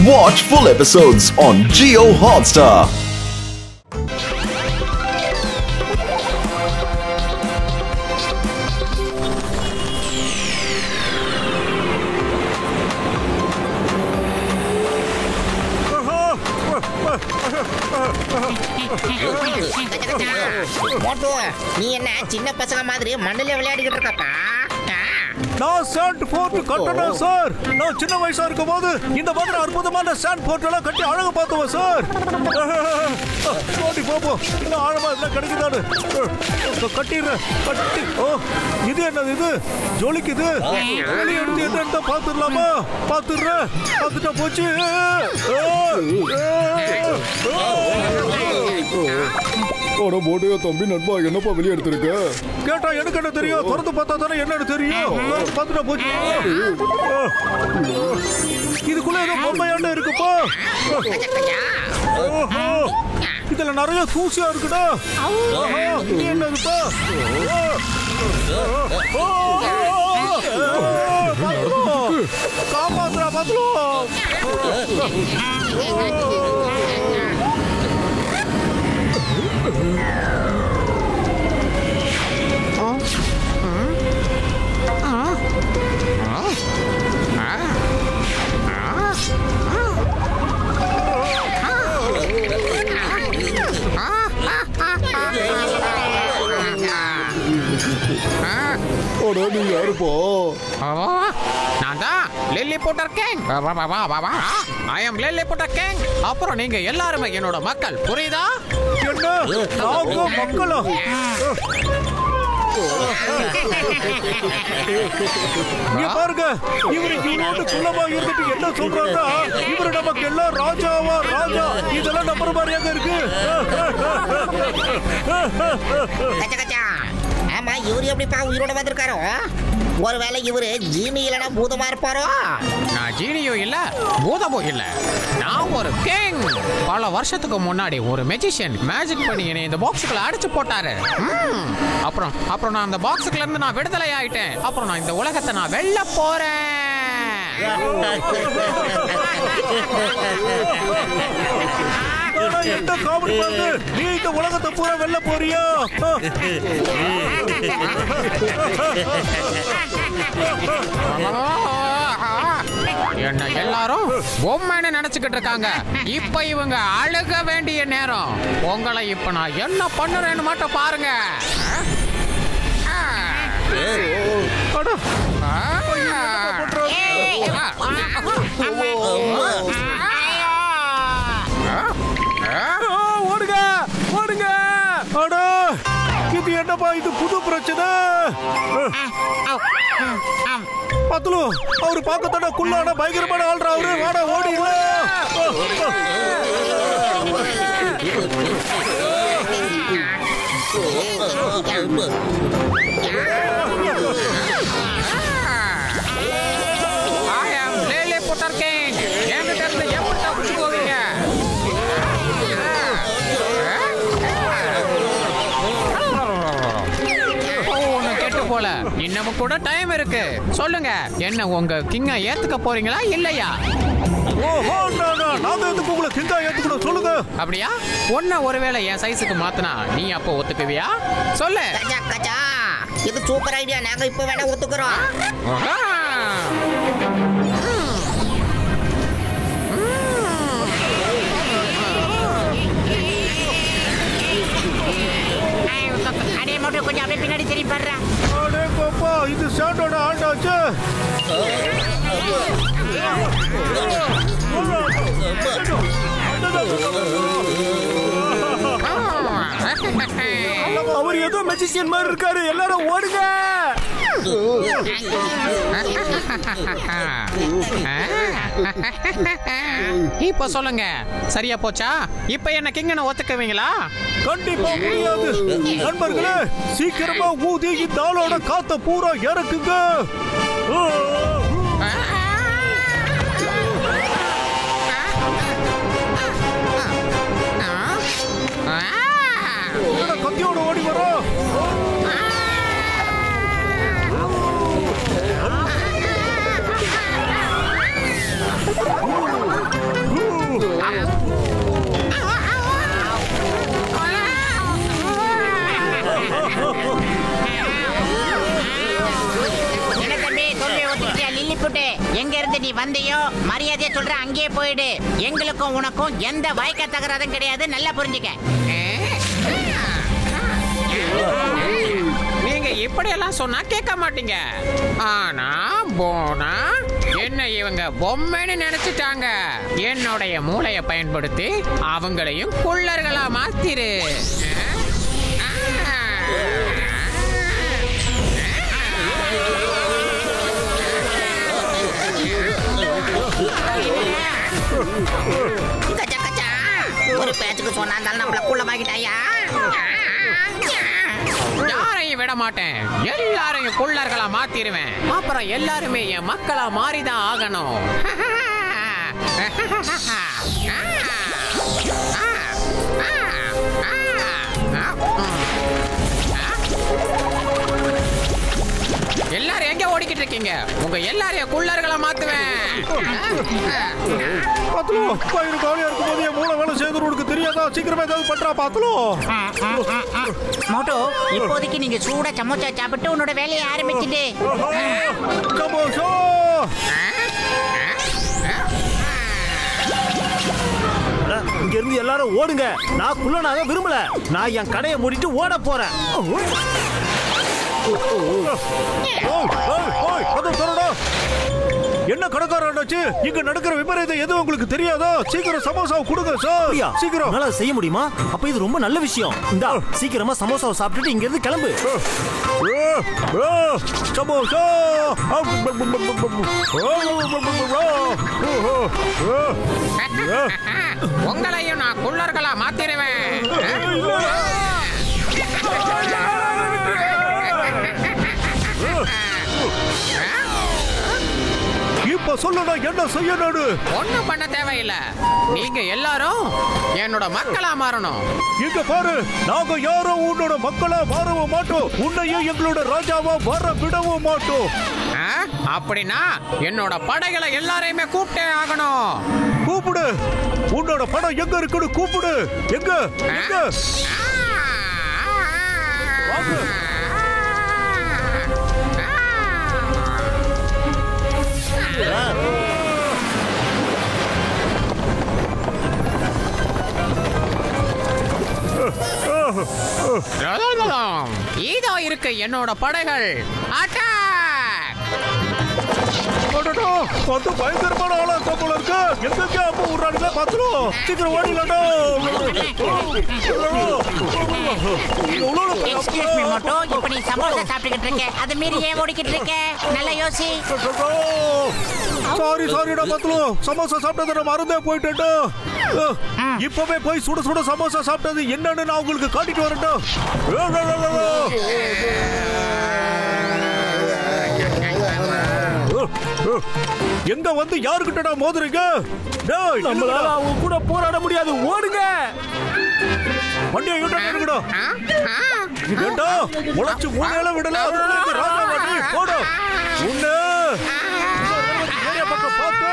Watch full episodes on Jio Hotstar. நீ என்ன சின்ன பசங்க மாதிரி மண்ணில விளையாடிக்கிட்டு இருக்கப்பா? நான் சாண்ட் போர்ட் கட்டணும் சார். நான் சின்ன வயசா இருக்கும் போது இந்த மாதிரி அற்புதமான சாண்ட் போர்ட் எல்லாம் கட்டி அழகு பார்த்தோம் சார். போட்டி போப்போம். இல்ல ஆழமா இதெல்லாம் கிடைக்குதாடு கட்டிடுறேன். கட்டி இது என்னது இது ஜொலிக்குது. வெளியே எடுத்து என்னன்னு பார்த்துடலாமா? பார்த்துடுறேன். பார்த்துட்டா போச்சு. போட்டியா தம்பி நண்பா என்னப்பா வெளியே எடுத்திருக்க? கேட்டா எனக்கு என்ன தெரியும்? திறந்து பார்த்தா தானே என்னன்னு தெரியும். பார்த்துட்டா போச்சு. இதுக்குள்ள ஏதோ பொம்மையாண்ட இருக்குப்பா. இதுல நிறைய தூசியா இருக்குடா. இது என்னதுப்பா? காப்பாத்துறா பாத்துலாம். நீ யாருப்பா? நான் தான் லில்லி போட்டர் கிங். ஐ அம் லில்லி போட்டர் கிங். அப்புறம் நீங்க எல்லாருமே என்னோட மக்கள், புரியுதா? என்ன நாங்க மக்களா? இங்க பாருங்க, இவரு இவனோட குள்ளமா இருந்துட்டு என்ன சொல்றாருன்னா, இவரு நமக்கு எல்லாம் ராஜாவா ராஜா. இதெல்லாம் நம்புற மாதிரியாக இருக்கு. ஆமா, இவரு எப்படிப்பா உயிரோட வந்திருக்காரோ? ஒருவேளை இவரு ஜீனி இல்லைன்னா பூதமா இருப்பாரோ? நான் ஜீனியும் இல்ல, பூதமும் இல்ல. நான் ஒரு கிங். பல வருஷத்துக்கு முன்னாடி ஒரு மெஜிஷியன் மேஜிக் பண்ணி என்னை இந்த பாக்ஸுக்குள்ள அடிச்சு போட்டாரு. அப்புறம் நான் அந்த பாக்ஸுக்குள்ள இருந்து நான் விடுதலை ஆயிட்டேன். அப்புறம் நான் இந்த உலகத்தை நான் வெல்ல போறேன். என்ன காமெடி பாரு, நீ இந்த உலகத்தை பூரா வெல்ல போறியா? என்ன எல்லாரும் பொம்மைன்னு நினைச்சுக்கிட்டு இருக்காங்க. இப்ப இவங்க அழுக வேண்டிய நேரம். உங்களை இப்ப நான் என்ன பண்ணுறேன்னு மட்டும் பாருங்க. ஓடுங்க ஓடுங்க. அடா, இது என்னப்பா இது புது பிரச்சனை? பத்துலு, அவரு பார்க்கத்தான குள்ளான பயங்கரமான ஆள்றா அவரு. வாடா ஓடிங்களா. I am Lily Potter King. என்கிட்ட இருந்து எப்படி தப்பிச்சு போவீங்க? கெட்டு போல இன்னமும் கூட டைம் இருக்கு. சொல்லுங்க, என்ன உங்க கிங்க ஏத்துக்க போறீங்களா இல்லையா? ஓஹோ, நாங்க எதுக்கு உங்களை கிங்கா ஏத்துக்கணும் சொல்லுங்க. அப்படியா? ஒன்ன ஒருவேளை என் சைஸுக்கு மாத்தினா நீ அப்போ ஒத்துக்குவியா? சொல்லு. இது சூப்பர் ஐடியா. நாங்க இப்ப வேணா ஒத்துக்கிறோம். கொஞ்சம் அப்படியே பின்னாடி சரி பண்றேன். இது சாண்டோட ஆண்டாச்சு. அவர் ஏதோ மெஜிஷியன் மாதிரி இருக்காரு. எல்லாரும் ஓடுங்க. இப்ப சொல்லுங்க, சரியா போச்சா? இப்ப என்ன கிங்கன ஒத்துக்குவீங்களா? கண்டிப்பா முடியாது. நண்பர்களே, சீக்கிரமா ஊதி இந்த ஆளோட காத்த பூரா இறக்குங்க. கத்தியோட ஓடி வரோம். வந்தியோ மரியாதையை சொல்ற அங்கேயே போயிடு. எங்களுக்கும் உனக்கும் எந்த வாய்க்க தகராதும் கிடையாது, நல்லா புரிஞ்சுக்க. நீங்க இப்படியெல்லாம் சொன்னா கேட்க மாட்டீங்க. ஆனா போனா என்ன இவங்க பொம்மைன்னு நினைச்சிட்டாங்க. என்னுடைய மூளையை பயன்படுத்தி அவங்களையும் குள்ளர்களா மாத்திரு. ஒரு பேச்சுக்கு சொன்னா நம்மள குள்ளமாக்கிட்டாயா? யாரையும் விட மாட்டேன், எல்லாரையும் குள்ளர்களா மாத்திருவேன். அப்புறம் எல்லாருமே என் மக்களா மாறிதான் ஆகணும். எல்லாரும் எங்க ஓடிக்கிட்டு இருக்கீங்க? உங்க எல்லாரையும் குள்ளர்களா மாத்துவேன். பாத்துலோ பயிர் காலியா இருக்கும்போது என் மூளை வேலை செய்து உனக்கு தெரியாதா? சீக்கிரமா ஏதாவது பண்றா பாத்துலோ. மோட்டோ, இப்போதைக்கு நீங்க சூடா சமோசா சாப்பிட்டு உன்னோட வேலையை ஆரம்பிச்சுட்டு. சமோசா இங்க இருந்து எல்லாரும் ஓடுங்க. நான் குள்ளனாக விரும்பல. நான் என் கடையை மூடிட்டு ஓட போறேன். என்ன கடைக்காரனாச்சு? இங்க நடக்கிற விபரீதம் எதுவும் உங்களுக்கு தெரியாதா? சீக்கிரம் சமோசாவை கொடுங்க சார். சீக்கிரம். நல்லா செய்ய முடியுமா? அப்ப இது ரொம்ப நல்ல விஷயம். இந்தா சீக்கிரமா சமோசாவை சாப்பிட்டுட்டு இங்க இருந்து கிளம்பு. சமோசா உங்களையும் நான் குள்ளர்களா மாத்திருவேன். இப்ப சொல்லுடா, என்ன செய்யணும்? ஒண்ணும் பண்ண தேவையில்லை. நீங்க எல்லாரும் என்னோட மக்களா மாறணும். இங்க பாரு, நாங்க யாரும் உன்னோட மக்களா மாறவும் மாட்டோம். உன்னையும் எங்களோட ராஜாவா வர விடவும் மாட்டோம். அப்படின்னா என்னோட படைகளை எல்லாரையுமே கூப்பிட்டே ஆகணும். கூப்பிடு. உன்னோட படம் எங்க இருக்குன்னு கூப்பிடு. எங்க எங்க? இதோ இருக்கு என்னோட படைகள். பயங்கரமான ஆளா போல இருக்கு. எங்க அப்ப விடுறானுங்க பாத்துரும். சீக்கிரம் ஓடிடா. எக்ஸ்கியூஸ் மீ மோட்டோ, இப்ப நீ சமோசா சாப்பிட்டுக்கிட்டு இருக்க, அது மீறி ஏன் ஓடிக்கிட்டு இருக்க? நல்லா யோசி. சாரிடா பாத்துரும். சமோசா சாப்பிட்டதை மறந்தே போயிட்டேன். இப்பவே போய் சுட சுட சமோசா சாப்பிட்டது என்னன்னு நான் உங்களுக்கு காட்டிட்டு வரட்டும். எங்க வந்து யாருக்கிட்டடா மோதுறீங்க? நம்மளால அவங்க கூட போராட முடியாது. ஓடுங்க. வண்டியை யூட்டா இதேண்டா முளைச்சு மூணையில விடல. ராஜாவாடி போடு. உன்ன ஏரியா பக்கம் பார்த்து.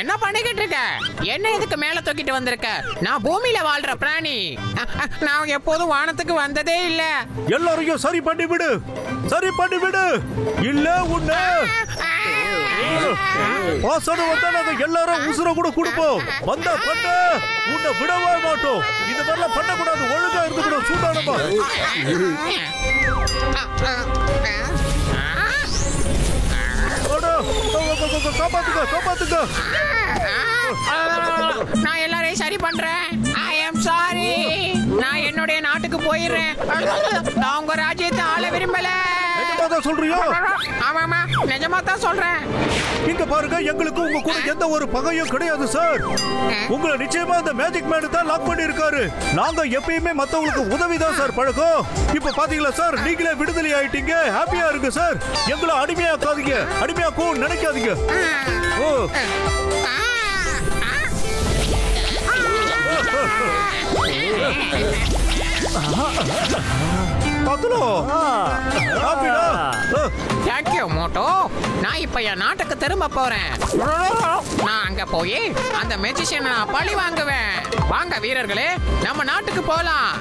என்ன பண்ணிக்கிட்டு இருக்க? என்ன இதுக்கு மேல தூக்கிட்டு வந்திருக்க? நான் பூமியில வாழ்ற பிராணி. நான் எப்போதும் வானத்துக்கு வந்ததே இல்ல. எல்லாரையும் சரி பண்ணி விடு. சரி பண்ணி விடு. இல்ல உன்ன வாசனை வந்தா நாங்க எல்லாரும் உசுர கூட கொடுப்போம். வந்தா பண்ண உன்னை விடவே மாட்டோம். இந்த மாதிரிலாம் பண்ணக்கூடாது. ஒழுங்கா இருந்துக்கணும். சூடானமா காப்பாத்துக்க. நான் எல்லாரையும் சரி பண்றேன். ஐ அம் சாரி. நான் என்னுடைய நாட்டுக்கு போயிடுறேன். நான் உங்க ராஜ்யத்தை ஆள விரும்பல. சொல்றியா? ஆமாமா, நிஜமா தான் சொல்றேன். இங்க பாருங்க, எங்களுக்கு உங்க கூட எந்த ஒரு பகையும் கிடையாது சார். உங்களை நிச்சயமா அந்த மேஜிக் மேன் தான் லாக் பண்ணி இருக்காரு. நாங்க எப்பயுமே மத்தவங்களுக்கு உதவிதான் சார் பழக்கம். இப்ப பாத்தீங்களா சார், நீங்களே விடுதலை ஆயிட்டீங்க. ஹாப்பியா இருக்கு சார். எங்களை அடிமையாக்காதீங்க. அடிமையாக்கவும் நினைக்காதீங்க. பத்துலோ ஹாப்பிடா தேங்க்யூ மோட்டோ. நான் இப்ப என் நாட்டுக்கு திரும்ப போறேன். நான் அங்க போய் அந்த மெஜிஷியனை பழி வாங்குவேன். வாங்க வீரர்களே, நம்ம நாட்டுக்கு போலாம்.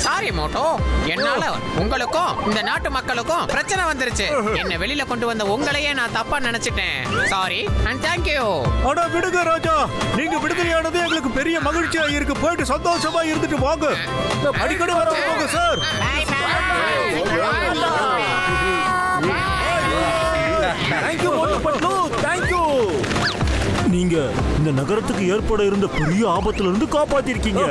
சாரி மோட்டோ, என்னால உங்களுக்கும் இந்த நாட்டு மக்களுக்கும் பிரச்சனை வந்துருச்சு. என்ன வெளியில கொண்டு வந்த உங்களையே நான் தப்பா நினைச்சிட்டேன். Sorry and thank you. அட விடுங்க ராஜா, நீங்க விடுதலையானது எங்களுக்கு பெரிய மகிழ்ச்சியா இருக்கு. போயிட்டு சந்தோஷமா இருந்துட்டு வாங்க. அடிக்கடி வர போங்க சார். தேங்க்யூ மோட்டு பட்லு, தேங்க்யூ. நீங்க இந்த நகரத்துக்கு ஏற்பட இருந்த பெரிய ஆபத்துல இருந்து காப்பாத்திருக்கீங்க.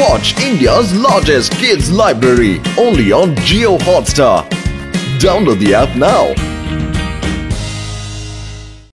Watch India's largest kids library only on Jio Hotstar. Download the app now.